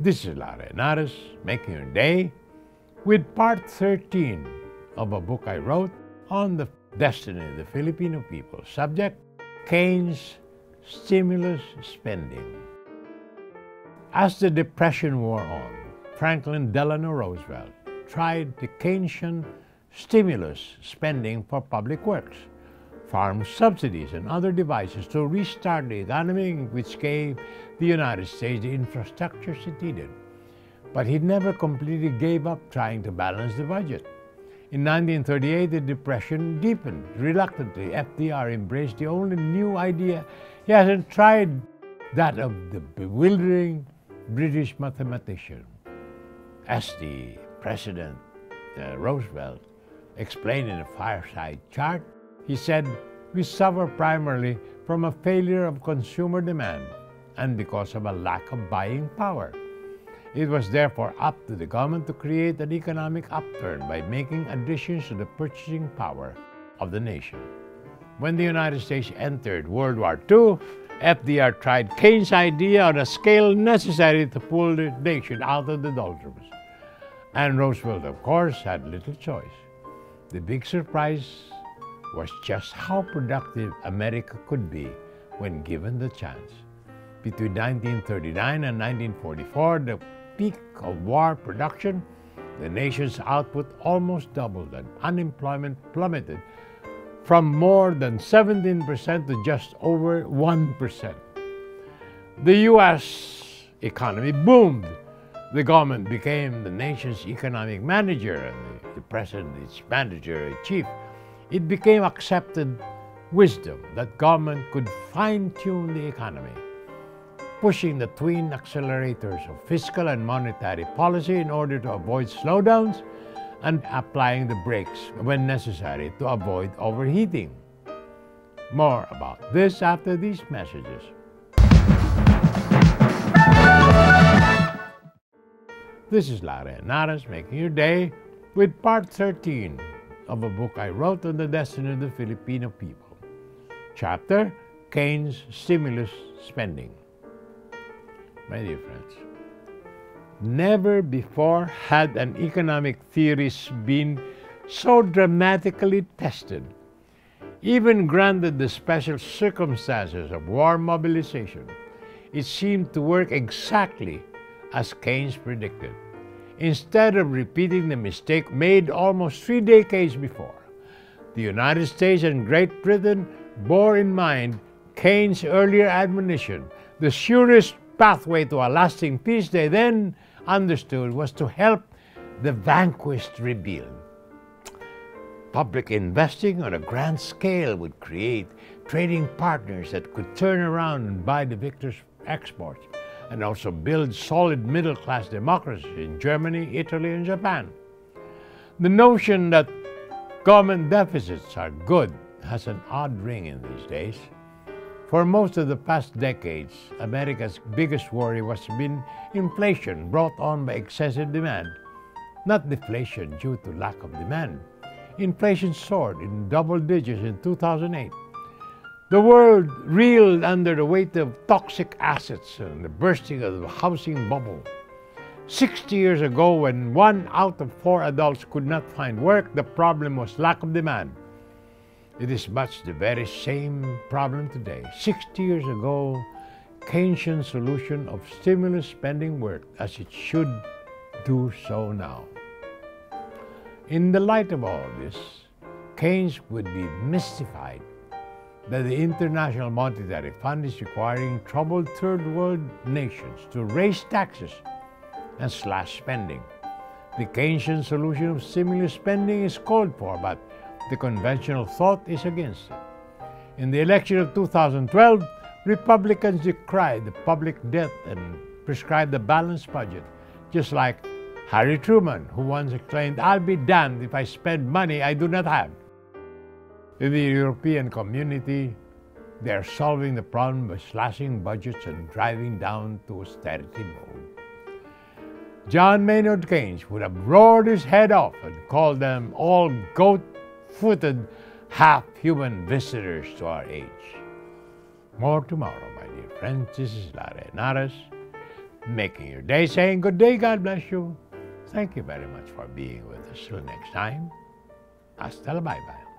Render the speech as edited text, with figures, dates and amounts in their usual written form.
This is Lara Henares, making your day with part 13 of a book I wrote on the destiny of the Filipino people. Subject, Keynes' stimulus spending. As the Depression wore on, Franklin Delano Roosevelt tried the Keynesian stimulus spending for public works, farm subsidies, and other devices to restart the economy, which gave the United States the infrastructure it needed. But he never completely gave up trying to balance the budget. In 1938, the Depression deepened. Reluctantly, FDR embraced the only new idea he hasn't tried, that of the bewildering British mathematician. As the President Roosevelt explained in a fireside chat, he said, "We suffer primarily from a failure of consumer demand and because of a lack of buying power. It was therefore up to the government to create an economic upturn by making additions to the purchasing power of the nation." When the United States entered World War II, FDR tried Keynes' idea on a scale necessary to pull the nation out of the doldrums. And Roosevelt, of course, had little choice. The big surprise was just how productive America could be when given the chance. Between 1939 and 1944, the peak of war production, the nation's output almost doubled and unemployment plummeted from more than 17% to just over 1%. The U.S. economy boomed. The government became the nation's economic manager and the president its manager-in-chief. It became accepted wisdom that government could fine-tune the economy, pushing the twin accelerators of fiscal and monetary policy in order to avoid slowdowns and applying the brakes when necessary to avoid overheating. More about this after these messages. This is Lara Henares, making your day with part 13 of a book I wrote on the destiny of the Filipino people. Chapter, Keynes' stimulus spending. My dear friends, never before had an economic theories been so dramatically tested. Even granted the special circumstances of war mobilization, it seemed to work exactly as Keynes predicted. Instead of repeating the mistake made almost 3 decades before, the United States and Great Britain bore in mind Keynes' earlier admonition. The surest pathway to a lasting peace, they then understood, was to help the vanquished rebuild. Public investing on a grand scale would create trading partners that could turn around and buy the victor's exports, and also build solid middle-class democracies in Germany, Italy, and Japan. The notion that government deficits are good has an odd ring in these days. For most of the past decades, America's biggest worry was been inflation brought on by excessive demand, not deflation due to lack of demand. Inflation soared in double digits in 2008. The world reeled under the weight of toxic assets and the bursting of the housing bubble. 60 years ago, when 1 out of 4 adults could not find work, the problem was lack of demand. It is much the very same problem today. 60 years ago, Keynesian solution of stimulus spending worked as it should do so now. In the light of all this, Keynes would be mystified that the International Monetary Fund is requiring troubled third world nations to raise taxes and slash spending. The Keynesian solution of stimulus spending is called for, but the conventional thought is against it. In the election of 2012, Republicans decried the public debt and prescribed a balanced budget, just like Harry Truman, who once exclaimed, "I'll be damned if I spend money I do not have." In the European community, they are solving the problem by slashing budgets and driving down to austerity mode. John Maynard Keynes would have roared his head off and called them all goat-footed, half-human visitors to our age. More tomorrow, my dear friends. This is Lara Henares, making your day, saying good day, God bless you. Thank you very much for being with us. Till next time, hasta la bye-bye.